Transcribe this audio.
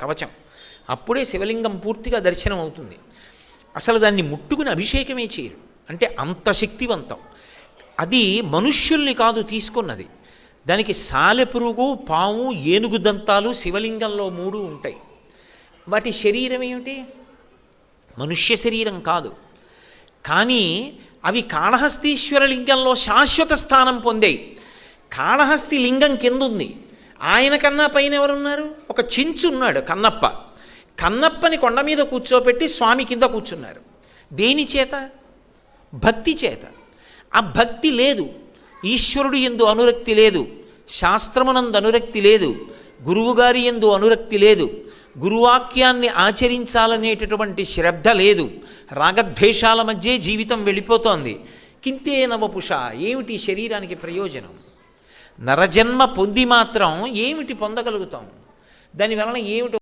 కవచం. అప్పుడే శివలింగం పూర్తిగా దర్శనం అవుతుంది. అసలు దాన్ని ముట్టుకుని అభిషేకమే చేయరు, అంటే అంత శక్తివంతం. అది మనుష్యుల్ని కాదు తీసుకున్నది. దానికి సాలెపురుగు, పాము, ఏనుగు దంతాలు శివలింగంలో 3 ఉంటాయి. వాటి శరీరం ఏమిటి? మనుష్య శరీరం కాదు. కానీ అవి కాళహస్తీశ్వర లింగంలో శాశ్వత స్థానం పొందాయి. కాళహస్తి లింగం కింద ఉంది, ఆయన కన్నా పైన ఎవరున్నారు? ఒక చెంచు ఉన్నాడు, కన్నప్ప. కన్నప్పని కొండ మీద కూర్చోపెట్టి స్వామి కింద కూర్చున్నారు. దేని చేత? భక్తి చేత. ఆ భక్తి లేదు, ఈశ్వరుడు యందు అనురక్తి లేదు, శాస్త్రమునందు అనురక్తి లేదు, గురువుగారి యందు అనురక్తి లేదు, గురువాక్యాన్ని ఆచరించాలనేటటువంటి శ్రద్ధ లేదు, రాగద్వేషాల మధ్య జీవితం వెళ్ళిపోతోంది. కింతే నవపుష, ఏమిటి శరీరానికి ప్రయోజనం? నరజన్మ పొంది మాత్రం ఏమిటి పొందగలుగుతాం? దానివలన ఏమిటి